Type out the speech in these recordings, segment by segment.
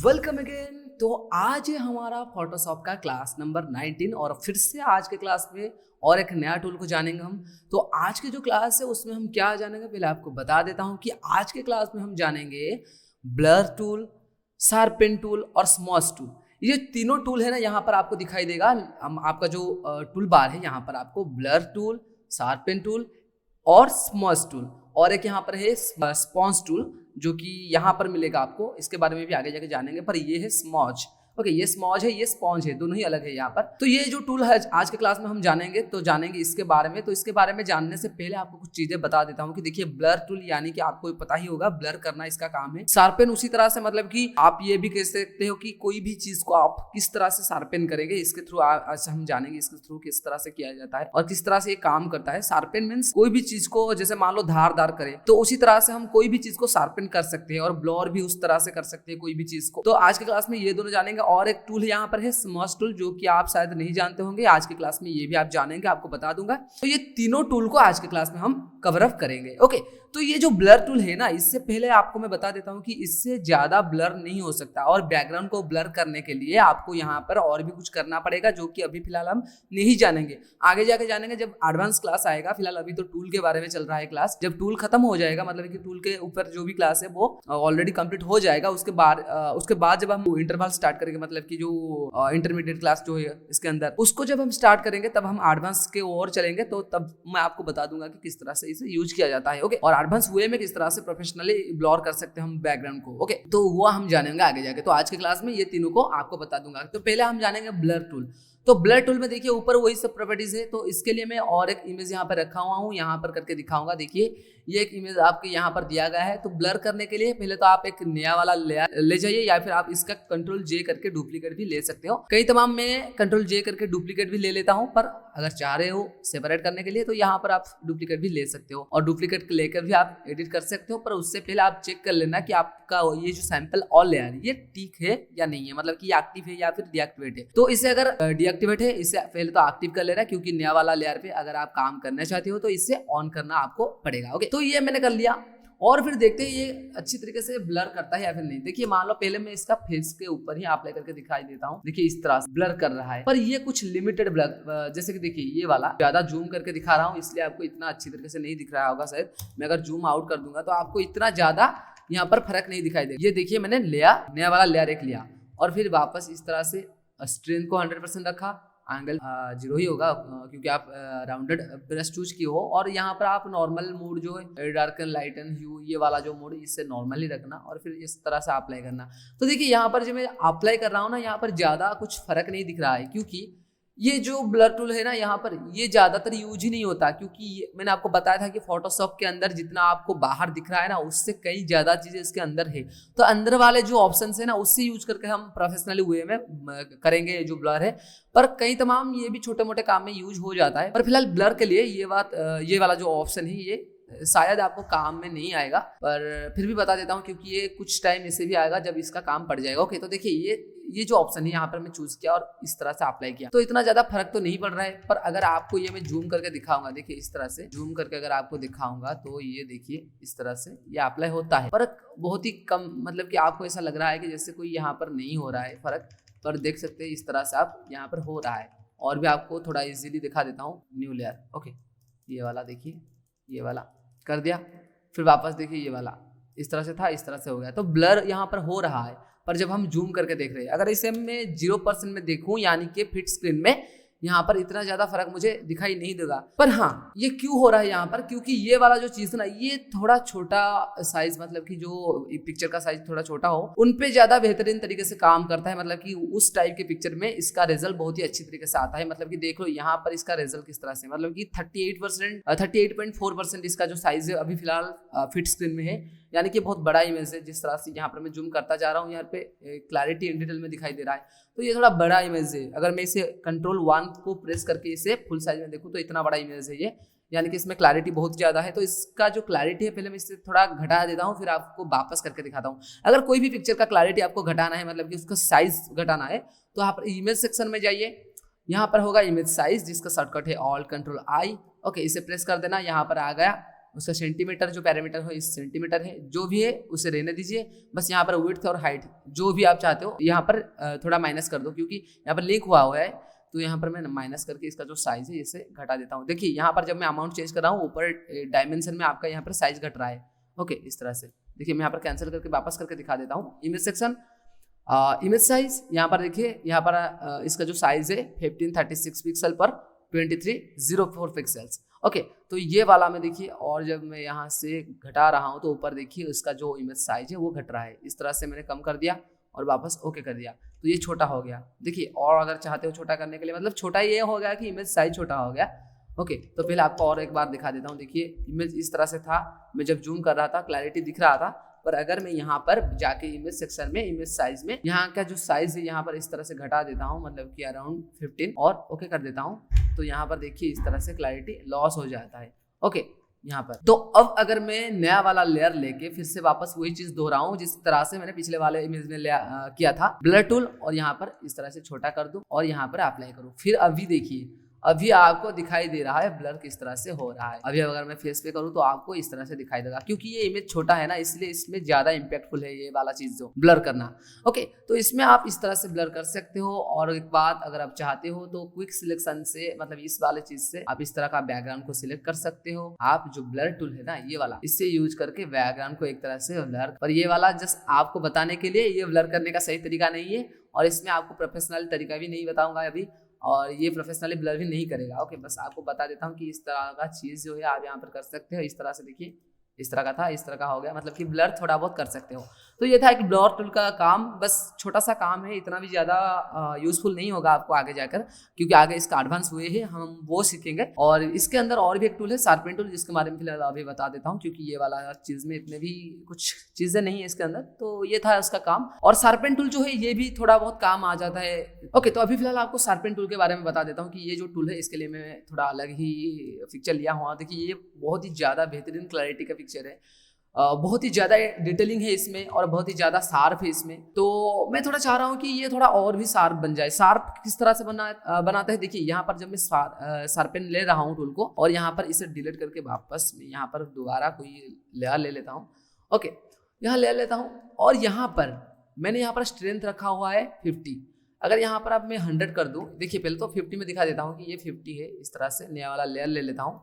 Welcome again. तो आज है हमारा फोटोशॉप का क्लास नंबर 19 और फिर से आज के क्लास में और एक नया टूल को जानेंगे हम। तो आज की जो क्लास है उसमें हम क्या जानेंगे, पहले आपको बता देता हूं कि आज के क्लास में हम जानेंगे ब्लर टूल, शार्पेन टूल और स्मॉश टूल। ये तीनों टूल है ना, यहाँ पर आपको दिखाई देगा। आपका जो टूल बार है यहाँ पर आपको ब्लर टूल, शार्पेन टूल और स्मॉश टूल, और एक यहाँ पर है स्पॉन्ज टूल जो कि यहाँ पर मिलेगा आपको। इसके बारे में भी आगे जाके जानेंगे, पर ये है स्मॉज। ओके, ये स्मॉज है, ये स्पॉन्ज है, दोनों ही अलग है यहाँ पर। तो ये जो टूल है आज के क्लास में हम जानेंगे इसके बारे में। तो इसके बारे में जानने से पहले आपको कुछ चीजें बता देता हूँ कि देखिए ब्लर टूल यानी कि आपको पता ही होगा ब्लर करना इसका काम है। शार्पेन उसी तरह से, मतलब कि आप ये भी कह सकते हो कि कोई भी चीज को आप किस तरह से शार्पेन करेंगे, इसके थ्रू आज हम जानेंगे इसके थ्रू किस तरह से किया जाता है और किस तरह से ये काम करता है। शार्पेन मीन्स कोई भी चीज को, जैसे मान लो धार करें, तो उसी तरह से हम कोई भी चीज को शार्पेन कर सकते हैं, और ब्लर भी उस तरह से कर सकते हैं कोई भी चीज को। तो आज के क्लास में ये दोनों जानेंगे। और एक टूल यहाँ पर है स्मॉश टूल, जो कि आप शायद नहीं जानते होंगे। आज के क्लास में ये भी आप जानेंगे, आपको बता दूंगा। तो ये तीनों टूल को आज के क्लास में हम कवर अप करेंगे। ओके, तो ये जो ब्लर टूल है ना, इससे पहले आपको मैं बता देता हूँ कि इससे ज्यादा ब्लर नहीं हो सकता, और बैकग्राउंड को ब्लर करने के लिए आपको यहाँ पर और भी कुछ करना पड़ेगा, जो कि अभी फिलहाल हम नहीं जानेंगे, आगे जाके जानेंगे जब एडवांस क्लास आएगा। फिलहाल अभी तो टूल के बारे में चल रहा है क्लास। जब टूल खत्म हो जाएगा, मतलब कि टूल के ऊपर जो भी क्लास है वो ऑलरेडी कंप्लीट हो जाएगा, उसके बाद जब हम इंटरवल स्टार्ट करेंगे, मतलब कि जो इंटरमीडिएट क्लास जो है इसके अंदर, उसको जब हम स्टार्ट करेंगे तब हम एडवांस के ओर चलेंगे। तो तब मैं आपको बता दूंगा कि किस तरह से इसे यूज किया जाता है। ओके, और एडवांस वे में किस तरह से प्रोफेशनली ब्लर कर सकते हैं हम बैकग्राउंड को। ओके, तो वो हम जानेंगे आगे जाके। तो आज के क्लास में ये तीनों को आपको बता दूंगा। तो पहले हम जानेंगे ब्लर टूल। तो ब्लर टूल में देखिए ऊपर वही सब प्रॉपर्टीज है। तो इसके लिए मैं और एक इमेज यहाँ पर रखा हुआ हूँ, यहाँ पर करके दिखाऊंगा। देखिए ये एक इमेज आपके यहाँ पर दिया गया है। तो ब्लर करने के लिए पहले तो आप एक नया वाला लेयर ले जाइए, या फिर आप इसका कंट्रोल जे करके डुप्लीकेट भी ले सकते हो। कई तमाम में कंट्रोल जे करके डुप्लीकेट भी ले लेता हूँ, पर अगर चाह रहे हो सेपरेट करने के लिए तो यहाँ पर आप डुप्लीकेट भी ले सकते हो, और डुप्लीकेट लेकर भी आप एडिट कर सकते हो। पर उससे पहले आप चेक कर लेना कि आपका ये जो सैंपल ऑल लेयर ये ठीक है या नहीं है, मतलब कि एक्टिव है या फिर डीएक्टिवेट है। तो इसे अगर डीएक्टिवेट है, इसे पहले तो एक्टिव कर लेना, क्योंकि नया वाला लेयर पे अगर आप काम करना चाहते हो तो इसे ऑन करना आपको पड़ेगा। ओके, तो ये मैंने कर लिया, और फिर देखते हैं ये अच्छी तरीके से ब्लर करता है या फिर नहीं। देखिए मान लो पहले मैं इसका फेस के ऊपर ही अप्लाई करके दिखाई देता हूँ। देखिए इस तरह से ब्लर कर रहा है, पर ये कुछ लिमिटेड ब्लर, जैसे कि देखिए ये वाला ज्यादा जूम करके दिखा रहा हूँ, इसलिए आपको इतना अच्छी तरीके से नहीं दिख रहा होगा शायद। मैं अगर जूम आउट कर दूंगा तो आपको इतना ज्यादा यहाँ पर फर्क नहीं दिखाई देगा। ये देखिए मैंने नया वाला लेयर एक लिया, और फिर वापस इस तरह से स्ट्रेंथ को 100% रखा, एंगल 0 ही होगा क्योंकि आप राउंडेड ब्रश चूज किए हो। और यहाँ पर आप नॉर्मल मोड जो है डार्कन लाइटन ह्यू, ये वाला जो मोड इससे नॉर्मली रखना, और फिर इस तरह से अप्लाई करना। तो देखिए यहाँ पर जो मैं अप्लाई कर रहा हूँ ना, यहाँ पर ज्यादा कुछ फर्क नहीं दिख रहा है, क्योंकि ये जो ब्लर टूल है ना यहाँ पर ये ज्यादातर यूज ही नहीं होता। क्योंकि मैंने आपको बताया था कि फोटोशॉप के अंदर जितना आपको बाहर दिख रहा है ना, उससे कई ज्यादा चीजें इसके अंदर है। तो अंदर वाले जो ऑप्शन है ना, उससे यूज करके हम प्रोफेशनली वे में करेंगे जो ब्लर है। पर कई तमाम ये भी छोटे मोटे काम में यूज हो जाता है। पर फिलहाल ब्लर के लिए ये वाला जो ऑप्शन है ये शायद आपको काम में नहीं आएगा, पर फिर भी बता देता हूँ, क्योंकि ये कुछ टाइम ऐसे भी आएगा जब इसका काम पड़ जाएगा। ओके, तो देखिए ये जो ऑप्शन है यहाँ पर मैं चूज किया और इस तरह से अप्लाई किया, तो इतना ज्यादा फर्क तो नहीं पड़ रहा है। पर अगर आपको ये मैं जूम करके दिखाऊंगा, देखिए इस तरह से जूम करके अगर आपको दिखाऊंगा तो ये देखिए इस तरह से ये अप्लाई होता है। फर्क बहुत ही कम, मतलब कि आपको ऐसा लग रहा है कि जैसे कोई यहाँ पर नहीं हो रहा है फर्क, पर देख सकते हैं इस तरह से आप यहाँ पर हो रहा है। और भी आपको थोड़ा इजीली दिखा देता हूँ न्यू लेयर। ओके, ये वाला देखिए, ये वाला कर दिया, फिर वापस देखिए ये वाला इस तरह से था, इस तरह से हो गया। तो ब्लर यहाँ पर हो रहा है, पर जब हम जूम करके देख रहे हैं, अगर इसे मैं 0% में देखूं, यानी कि फिट स्क्रीन में, यहाँ पर इतना ज्यादा फर्क मुझे दिखाई नहीं देगा। पर हाँ, ये क्यों हो रहा है यहाँ पर, क्योंकि ये वाला जो चीज है ना, ये थोड़ा छोटा साइज, मतलब कि जो पिक्चर का साइज थोड़ा छोटा हो, उन पे ज्यादा बेहतरीन तरीके से काम करता है। मतलब कि उस टाइप के पिक्चर में इसका रिजल्ट बहुत ही अच्छी तरीके से आता है। मतलब कि देख लो यहाँ पर इसका रिजल्ट किस तरह से, मतलब कि 38.4% इसका जो साइज है अभी फिलहाल फिट स्क्रीन में है, यानी कि बहुत बड़ा इमेज है। जिस तरह से यहाँ पर मैं जूम करता जा रहा हूँ, यहाँ पे क्लैरिटी इन डिटेल में दिखाई दे रहा है, तो ये थोड़ा बड़ा इमेज है। अगर मैं इसे कंट्रोल 1 को प्रेस करके इसे फुल साइज में देखूँ तो इतना बड़ा इमेज है ये, यानी कि इसमें क्लैरिटी बहुत ज्यादा है। तो इसका जो क्लैरिटी है पहले मैं इससे थोड़ा घटा देता हूँ, फिर आपको वापस करके दिखाता हूँ। अगर कोई भी पिक्चर का क्लैरिटी आपको घटाना है, मतलब कि उसका साइज घटाना है, तो आप इमेज सेक्शन में जाइए, यहाँ पर होगा इमेज साइज, जिसका शॉर्टकट है ऑल्ट कंट्रोल आई। ओके, इसे प्रेस कर देना, यहाँ पर आ गया उसका सेंटीमीटर जो पैरामीटर हो इस सेंटीमीटर है, जो भी है उसे रहने दीजिए। बस यहाँ पर विड्थ और हाइट जो भी आप चाहते हो यहाँ पर थोड़ा माइनस कर दो, क्योंकि यहाँ पर लिंक हुआ है, तो यहाँ पर मैं माइनस करके इसका जो साइज है इसे घटा देता हूँ। देखिए यहाँ पर जब मैं अमाउंट चेंज कर रहा हूँ ऊपर डायमेंशन में आपका यहाँ पर साइज घट रहा है। ओके, इस तरह से देखिए मैं यहाँ पर कैंसिल करके वापस करके दिखा देता हूँ। इमेज सेक्शन, इमेज साइज यहाँ पर देखिए, यहाँ पर इसका जो साइज है 1536 पिक्सल पर 2304 पिक्सल्स। ओके, तो ये वाला में देखिए, और जब मैं यहाँ से घटा रहा हूँ तो ऊपर देखिए उसका जो इमेज साइज है वो घट रहा है। इस तरह से मैंने कम कर दिया और वापस ओके कर दिया, तो ये छोटा हो गया। देखिए, और अगर चाहते हो छोटा करने के लिए, मतलब छोटा ये हो गया कि इमेज साइज छोटा हो गया। ओके, तो पहले आपको और एक बार दिखा देता हूँ। देखिए इमेज इस तरह से था, मैं जब जूम कर रहा था क्लैरिटी दिख रहा था, पर अगर मैं यहाँ पर जाके इमेज सेक्शन में इमेज साइज में यहाँ का जो साइज है यहाँ पर इस तरह से घटा देता हूँ, मतलब कि अराउंड 15 और ओके कर देता हूँ, तो यहाँ पर देखिए इस तरह से क्लैरिटी लॉस हो जाता है। ओके, यहाँ पर तो अब अगर मैं नया वाला लेयर लेके फिर से वापस वही चीज दोहराऊं जिस तरह से मैंने पिछले वाले इमेज में किया था, ब्लर टूल, और यहाँ पर इस तरह से छोटा कर दूं और यहाँ पर अप्लाई करूं, फिर अभी देखिए अभी आपको दिखाई दे रहा है ब्लर किस तरह से हो रहा है। अभी अगर मैं फेस पे करूँ तो आपको इस तरह से दिखाई देगा, क्योंकि ये इमेज छोटा है ना, इसलिए इसमें ज्यादा इंपैक्टफुल है ये वाला चीज जो ब्लर करना। ओके, तो इसमें आप इस तरह से ब्लर कर सकते हो। और एक बात, अगर आप चाहते हो तो क्विक सिलेक्शन से, मतलब इस वाले चीज से आप इस तरह का बैकग्राउंड को सिलेक्ट कर सकते हो। आप जो ब्लर टूल है ना ये वाला, इससे यूज करके बैकग्राउंड को एक तरह से ब्लर, पर ये वाला जस्ट आपको बताने के लिए, ये ब्लर करने का सही तरीका नहीं है, और इसमें आपको प्रोफेशनल तरीका भी नहीं बताऊंगा अभी, और ये प्रोफेशनली ब्लर भी नहीं करेगा। ओके, बस आपको बता देता हूँ कि इस तरह का चीज़ जो है आप यहाँ पर कर सकते हो। इस तरह से देखिए, इस तरह का था, इस तरह का हो गया, मतलब कि ब्लर थोड़ा बहुत कर सकते हो। तो ये था कि ब्लर टूल का काम, बस छोटा सा काम है, इतना भी ज़्यादा यूजफुल नहीं होगा आपको आगे जाकर, क्योंकि आगे इसका एडवांस हुए हैं, हम वो सीखेंगे। और इसके अंदर और भी एक टूल है शार्पन टूल, जिसके बारे में फिलहाल अभी बता देता हूँ, क्योंकि ये वाला चीज़ में इतने भी कुछ चीज़ें नहीं है इसके अंदर। तो ये था उसका काम, और शार्पन टूल जो है ये भी थोड़ा बहुत काम आ जाता है। ओके, तो अभी फिलहाल आपको शार्पन टूल के बारे में बता देता हूँ कि ये जो टूल है इसके लिए मैं थोड़ा अलग ही पिक्चर लिया हुआ। देखिए ये बहुत ही ज़्यादा बेहतरीन क्लैरिटी का पिक्चर है, बहुत ही ज़्यादा डिटेलिंग है इसमें और बहुत ही ज़्यादा शार्प है इसमें। तो मैं थोड़ा चाह रहा हूँ कि ये थोड़ा और भी शार्प बन जाए। शार्प किस तरह से बनाता है, देखिए यहाँ पर जब मैं शार्पन ले रहा हूँ टूल को, और यहाँ पर इसे डिलीट करके वापस मैं यहाँ पर दोबारा कोई लेयर ले लेता हूँ। ओके, यहाँ ले लेता हूँ, और यहाँ पर मैंने यहाँ पर स्ट्रेंथ रखा हुआ है 50। अगर यहाँ पर अब मैं 100 कर दूँ, देखिए पहले तो 50 में दिखा देता हूँ कि ये 50 है। इस तरह से नया वाला लेयर ले लेता हूँ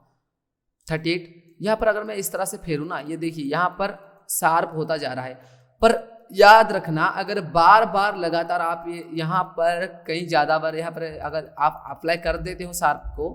38। यहाँ पर अगर मैं इस तरह से फेरूँ ना, ये देखिए यहाँ पर शार्प होता जा रहा है। पर याद रखना, अगर बार बार लगातार आप यहाँ पर कहीं ज़्यादा बार यहाँ पर अगर आप अप्लाई कर देते हो शार्प को,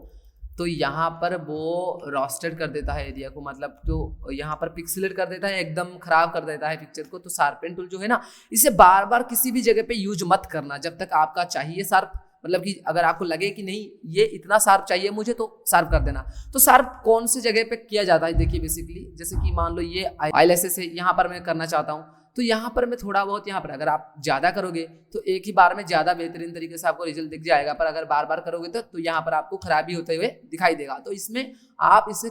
तो यहाँ पर वो रोस्टेड कर देता है एरिया को, मतलब तो यहाँ पर पिक्सेलेट कर देता है, एकदम खराब कर देता है पिक्चर को। तो शार्पन टूल जो है ना, इसे बार बार किसी भी जगह पे यूज मत करना जब तक आपका चाहिए शार्प, मतलब कि अगर आपको लगे कि नहीं ये इतना शार्प चाहिए मुझे, तो शार्प कर देना। तो शार्प कौन से जगह पे किया जाता है, देखिए बेसिकली जैसे कि मान लो ये आईलैशेस है, यहाँ पर मैं करना चाहता हूँ, तो यहाँ पर मैं थोड़ा बहुत, यहाँ पर अगर आप ज़्यादा करोगे तो एक ही बार में ज़्यादा बेहतरीन तरीके से आपको रिजल्ट दिख जाएगा, पर अगर बार बार करोगे तो यहाँ पर आपको खराबी होते हुए दिखाई देगा। तो इसमें आप इसे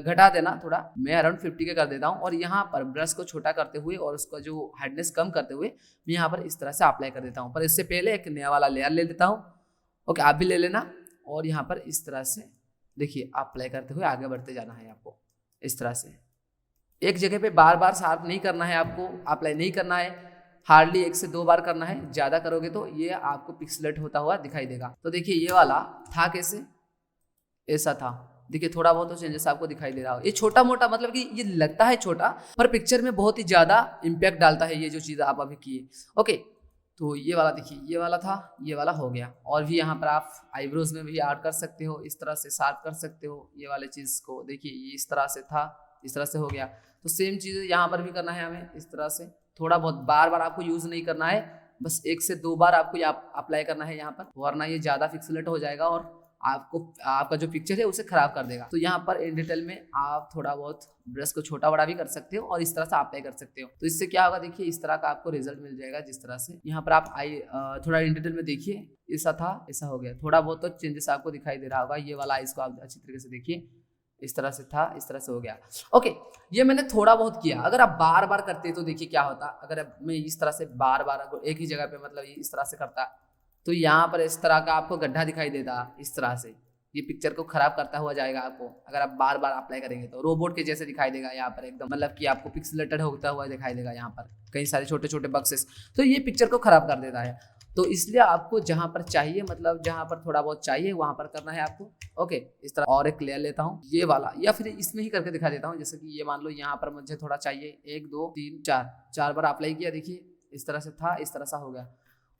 घटा देना थोड़ा, मैं अराउंड 50 के कर देता हूँ, और यहाँ पर ब्रश को छोटा करते हुए और उसका जो हार्डनेस कम करते हुए मैं यहाँ पर इस तरह से अप्लाई कर देता हूँ। पर इससे पहले एक नया वाला लेयर ले लेता हूँ। ओके, आप भी ले लेना, और यहाँ पर इस तरह से देखिए अप्लाई करते हुए आगे बढ़ते जाना है आपको। इस तरह से एक जगह पे बार बार शार्प नहीं करना है, आपको अप्लाई नहीं करना है, हार्डली 1 से 2 बार करना है। ज़्यादा करोगे तो ये आपको पिक्सेलेट होता हुआ दिखाई देगा। तो देखिए ये वाला था कैसे, ऐसा था, देखिए थोड़ा बहुत तो चेंजेस आपको दिखाई दे रहा हो। ये छोटा मोटा, मतलब कि ये लगता है छोटा, पर पिक्चर में बहुत ही ज़्यादा इम्पैक्ट डालता है ये जो चीज़ आप अभी किए। ओके, तो ये वाला देखिए, ये वाला था, ये वाला हो गया। और भी यहाँ पर आप आईब्रोज में भी ऐड कर सकते हो, इस तरह से शार्प कर सकते हो ये वाले चीज़ को। देखिए ये इस तरह से था, इस तरह से हो गया। तो सेम चीज़ यहाँ पर भी करना है हमें, इस तरह से थोड़ा बहुत, बार बार आपको यूज़ नहीं करना है, बस 1 से 2 बार आपको अप्लाई करना है यहाँ पर, वरना ये ज़्यादा पिक्सेलेट हो जाएगा और आपका जो पिक्चर है उसे खराब कर देगा। तो यहाँ पर इन डिटेल में आप थोड़ा बहुत ब्रश को छोटा बड़ा भी कर सकते हो और इस तरह से अप्लाई कर सकते हो। तो इससे क्या होगा, देखिए इस तरह का आपको रिजल्ट मिल जाएगा। जिस तरह से यहाँ पर आप थोड़ा इन डिटेल में देखिए, ऐसा था, ऐसा हो गया। थोड़ा बहुत तो चेंजेस आपको दिखाई दे रहा होगा। ये वाला इसको आप अच्छी तरीके से देखिए, इस तरह से था, इस तरह से हो गया। ओके, ये मैंने थोड़ा बहुत किया। अगर आप बार बार करते तो देखिए क्या होता, अगर मैं इस तरह से बार बार एक ही जगह पे, मतलब इस तरह से करता, तो यहाँ पर इस तरह का आपको गड्ढा दिखाई देता, इस तरह से ये पिक्चर को खराब करता हुआ जाएगा आपको, अगर आप बार बार अप्लाई करेंगे तो रोबोट के जैसे दिखाई देगा यहाँ पर एकदम, मतलब कि आपको पिक्सेलेटेड होता हुआ दिखाई देगा यहाँ पर कई सारे छोटे छोटे बक्सेस, तो ये पिक्चर को खराब कर देता है। तो इसलिए आपको जहाँ पर चाहिए, मतलब जहाँ पर थोड़ा बहुत चाहिए वहाँ पर करना है आपको। ओके, इस तरह और एक लेयर लेता हूँ ये वाला, या फिर इसमें ही करके दिखा देता हूँ। जैसे कि ये मान लो यहाँ पर मुझे थोड़ा चाहिए 1 2 3 4, 4 बार अप्लाई किया, देखिए इस तरह से था, इस तरह सा हो गया।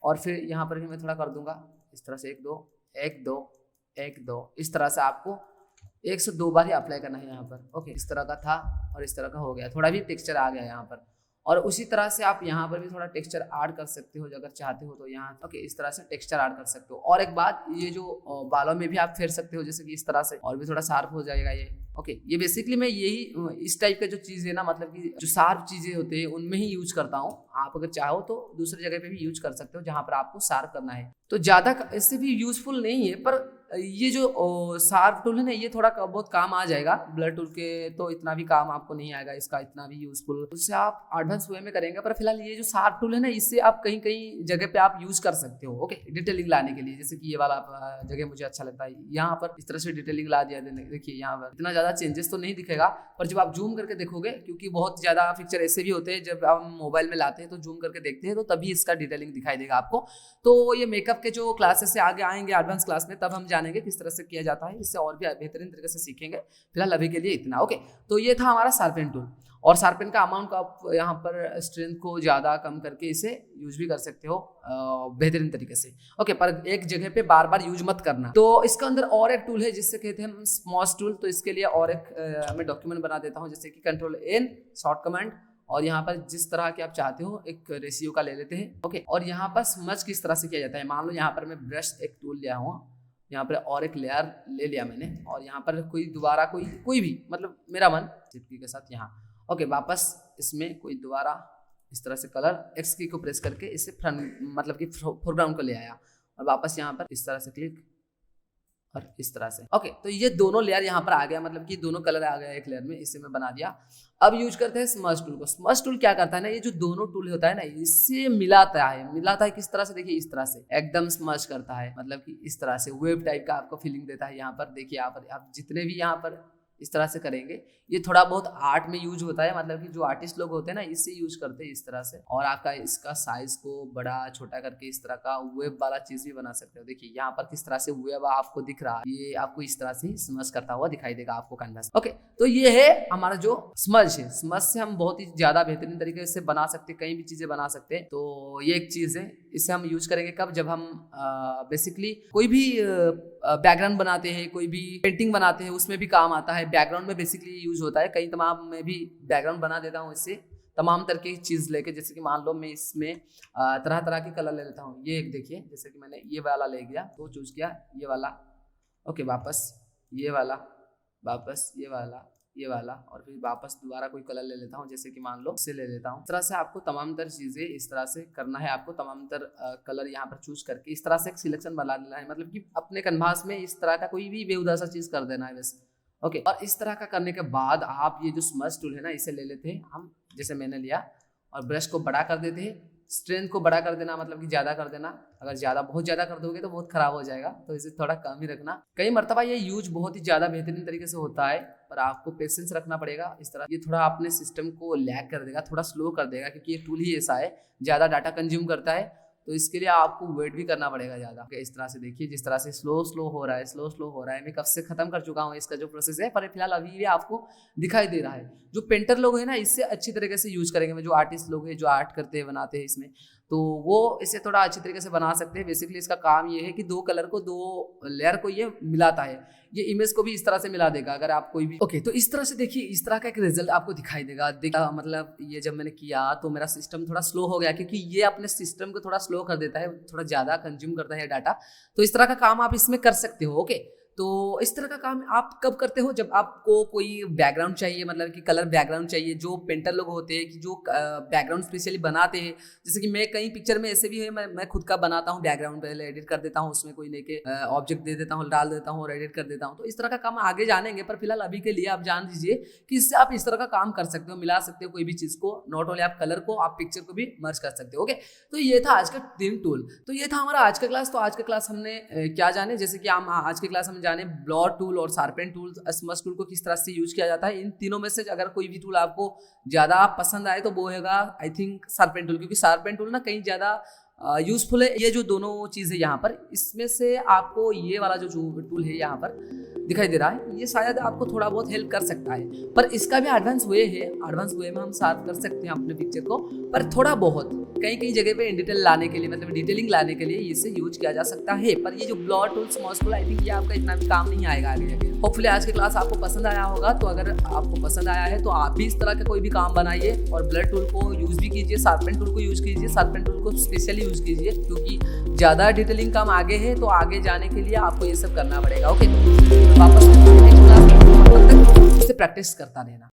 और फिर यहाँ पर भी मैं थोड़ा कर दूंगा इस तरह से 1 2 1 2 1 2, इस तरह से आपको 102 बार ही अप्लाई करना है यहाँ पर। ओके, इस तरह का था और इस तरह का हो गया, थोड़ा भी टेक्सचर आ गया यहाँ पर। और उसी तरह से आप यहाँ पर भी थोड़ा टेक्सचर ऐड कर सकते हो अगर चाहते हो तो यहाँ। ओके, इस तरह से टेक्सचर ऐड कर सकते हो। और एक बात, ये जो बालों में भी आप फेर सकते हो जैसे कि इस तरह से, और भी थोड़ा शार्प हो जाएगा ये। ओके, ये बेसिकली मैं यही इस टाइप का जो चीज़ है ना, मतलब कि जो शार्प चीज़ें होते हैं उनमें ही यूज करता हूँ। आप अगर चाहो तो दूसरी जगह पे भी यूज कर सकते हो जहाँ पर आपको शार्प करना है। तो ज़्यादा इससे भी यूजफुल नहीं है, पर ये जो शार्प टूल है ना, ये थोड़ा बहुत काम आ जाएगा। ब्लर टूल के तो इतना भी काम आपको नहीं आएगा, इसका इतना भी यूजफुल, उससे आप एडवांस वे में करेंगे। पर फिलहाल ये जो शार्प टूल है ना, इससे आप कहीं कहीं जगह पे आप यूज कर सकते हो। ओके, डिटेलिंग लाने के लिए, जैसे कि ये वाला जगह मुझे अच्छा लगता है, यहाँ पर इस तरह से डिटेलिंग ला दिया। देखिए यहाँ पर इतना ज्यादा चेंजेस तो नहीं दिखेगा, पर जब आप जूम करके देखोगे, क्योंकि बहुत ज्यादा पिक्चर ऐसे भी होते हैं जब हम मोबाइल में लाते हैं तो जूम करके देखते हैं तो तभी इसका डिटेलिंग दिखाई देगा आपको। तो ये मेकअप के जो क्लासेस से आगे आएंगे एडवांस क्लास में, तब हम जानेंगे किस तरह से किया जाता है, इससे और भी बेहतरीन तरीके से सीखेंगे। फिलहाल अभी के लिए इतना। ओके, तो ये था हमारा शार्पन टूल। और शार्पन का अमाउंट को आप यहाँ पर स्ट्रेंथ को ज़्यादा कम करके इसे यूज भी कर सकते हो बेहतरीन तरीके से। ओके, पर एक जगह पे बार बार यूज मत करना। तो इसके अंदर और एक टूल है जिससे कहते हैं हम स्मॉश टूल। तो इसके लिए और एक मैं डॉक्यूमेंट बना देता हूँ, जैसे कि Ctrl+N शॉर्ट कमांड, और यहाँ पर जिस तरह के आप चाहते हो एक रेशियो का ले लेते हैं। ओके, और यहाँ पर स्मज किस तरह से किया जाता है, मान लो यहाँ पर मैं ब्रश एक टूल लिया हूँ, यहाँ पर और एक लेयर ले लिया मैंने, और यहाँ पर दोबारा कोई भी, मतलब मेरा मन चिपकी के साथ यहाँ। ओके, वापस इसमें कोई दोबारा इस तरह से कलर एक्स की को प्रेस करके इसे फ्रंट, मतलब कि फोरग्राउंड को ले आया, और वापस यहाँ पर इस तरह से क्लिक और इस तरह से। ओके, तो ये दोनों लेयर यहाँ पर आ गया, मतलब कि दोनों कलर आ गया एक लेयर में, इसे मैं बना दिया। अब यूज करते हैं स्मज टूल को। स्मज टूल क्या करता है ना, ये जो दोनों टूल होता है ना, इससे मिलाता है किस तरह से, देखिए इस तरह से एकदम स्मज करता है, मतलब कि इस तरह से वेव टाइप का आपको फीलिंग देता है। यहाँ पर देखिए, यहाँ पर आप जितने भी यहाँ पर इस तरह से करेंगे, ये थोड़ा बहुत आर्ट में यूज होता है, मतलब कि जो आर्टिस्ट लोग होते हैं ना, इससे यूज करते हैं इस तरह से। और आपका इसका साइज को बड़ा छोटा करके इस तरह का वेब वाला चीज भी बना सकते हो। देखिए यहाँ पर किस तरह से वेब आपको दिख रहा है, ये आपको इस तरह से स्मज करता हुआ दिखाई देगा आपको कैनवास। ओके, तो ये है हमारा जो स्मज है। स्मज से हम बहुत ही ज्यादा बेहतरीन तरीके से बना सकते हैं, कई भी चीजें बना सकते हैं। तो ये एक चीज है, इसे हम यूज करेंगे कब, जब हम बेसिकली कोई भी बैकग्राउंड बनाते हैं, कोई भी पेंटिंग बनाते हैं, उसमें भी काम आता है। बैकग्राउंड में बेसिकली यूज होता है, कई तमाम में भी बैकग्राउंड बना देता हूँ इससे, तमाम तरह की चीज़ लेके। जैसे कि मान लो मैं इसमें तरह तरह के कलर ले लेता हूँ। ये एक देखिए, जैसे कि मैंने ये वाला ले गया, तो चूज किया ये वाला। ओके, वापस ये वाला, वापस ये वाला, ये वाला, और फिर वापस दोबारा कोई कलर ले लेता हूँ, जैसे कि मान लो इसे ले लेता हूँ। इस तरह से आपको तमाम तर चीज़ें इस तरह से करना है, आपको तमाम तर कलर यहाँ पर चूज करके इस तरह से एक सिलेक्शन बना लेना है, मतलब कि अपने कैनवास में इस तरह का कोई भी बेहुदा सा चीज़ कर देना है बस। ओके, और इस तरह का करने के बाद आप ये जो स्मज टूल है ना, इसे ले लेते हैं हम, जैसे मैंने लिया, और ब्रश को बड़ा कर देते हैं। स्ट्रेंथ को बड़ा कर देना, मतलब कि ज़्यादा कर देना। अगर बहुत ज़्यादा कर दोगे तो बहुत ख़राब हो जाएगा, तो इसे थोड़ा कम ही रखना। कई मरतबा ये यूज बहुत ही ज़्यादा बेहतरीन तरीके से होता है, पर आपको पेशेंस रखना पड़ेगा। इस तरह ये थोड़ा अपने सिस्टम को लैग कर देगा, थोड़ा स्लो कर देगा, क्योंकि ये टूल ही ऐसा है, ज़्यादा डाटा कंज्यूम करता है, तो इसके लिए आपको वेट भी करना पड़ेगा ज़्यादा। इस तरह से देखिए, जिस तरह से स्लो हो रहा है, मैं कब से ख़त्म कर चुका हूँ इसका जो प्रोसेस है, पर फिलहाल अभी भी आपको दिखाई दे रहा है। जो पेंटर लोग हैं ना, इससे अच्छी तरीके से यूज करेंगे। जो आर्टिस्ट लोग हैं, जो आर्ट करते हैं, बनाते हैं इसमें, तो वो इसे थोड़ा अच्छी तरीके से बना सकते हैं। बेसिकली इसका काम ये है कि दो कलर को, दो लेयर को ये मिलाता है। ये इमेज को भी इस तरह से मिला देगा अगर आप कोई भी। ओके, तो इस तरह से देखिए, इस तरह का एक रिजल्ट आपको दिखाई देगा। मतलब ये जब मैंने किया तो मेरा सिस्टम थोड़ा स्लो हो गया, क्योंकि ये अपने सिस्टम को थोड़ा स्लो कर देता है, थोड़ा ज़्यादा कंज्यूम करता है डाटा। तो इस तरह का काम आप इसमें कर सकते हो। ओके, तो इस तरह का काम आप कब करते हो, जब आपको कोई बैकग्राउंड चाहिए, मतलब कि कलर बैकग्राउंड चाहिए। जो पेंटर लोग होते हैं कि जो बैकग्राउंड स्पेशली बनाते हैं, जैसे कि मैं कई पिक्चर में ऐसे भी है, मैं खुद का बनाता हूँ बैकग्राउंड, पहले एडिट कर देता हूँ, उसमें कोई लेके ऑब्जेक्ट दे देता हूँ, डाल देता हूँ और एडिट कर देता हूँ। तो इस तरह का काम आगे जानेंगे, पर फिलहाल अभी के लिए आप जान दीजिए कि इससे आप इस तरह का काम कर सकते हो, मिला सकते हो कोई भी चीज़ को, नॉट ओनली आप कलर को, आप पिक्चर को भी मर्ज कर सकते हो। ओके, तो ये था आज का 3 टूल। तो ये था हमारा आज का क्लास। तो आज का क्लास हमने क्या जाने, जैसे कि हम आज के क्लास में जाने ब्लॉ टूल और शार्पन टूल, स्मच टूल को किस तरह से यूज किया जाता है। इन तीनों में से अगर कोई भी टूल आपको ज़्यादा पसंद आए तो वो होगा आई थिंक शार्पन टूल, क्योंकि शार्पन टूल ना कहीं ज़्यादा यूजफुल है। ये जो दोनों चीज़ें यहाँ पर, इसमें से आपको ये वाला जो टूल है यहाँ पर दिखाई दे रहा है, ये शायद आपको थोड़ा बहुत हेल्प कर सकता है, पर इसका भी एडवांस वे है। एडवांस वे में हम शार्प कर सकते हैं अपने पिक्चर को, पर थोड़ा बहुत कहीं कहीं जगह पे इन डिटेल लाने के लिए, मतलब डिटेलिंग लाने के लिए इसे यूज किया जा सकता है। पर ये जो ब्लॉ टूल, स्मॉच टूल, आई थिंक ये आपका इतना भी काम नहीं आएगा आगे जाके। होपफुली आज की क्लास आपको पसंद आया होगा। तो अगर आपको पसंद आया है तो आप भी इस तरह का कोई भी काम बनाइए और ब्लड टूल को यूज भी कीजिए, शार्पन टूल को यूज कीजिए। शार्पन टूल को स्पेशली यूज कीजिए, क्योंकि ज़्यादा डिटेलिंग काम आगे है, तो आगे जाने के लिए आपको ये सब करना पड़ेगा। ओके, वापस नेक्स्ट क्लास में प्रैक्टिस करता रहना।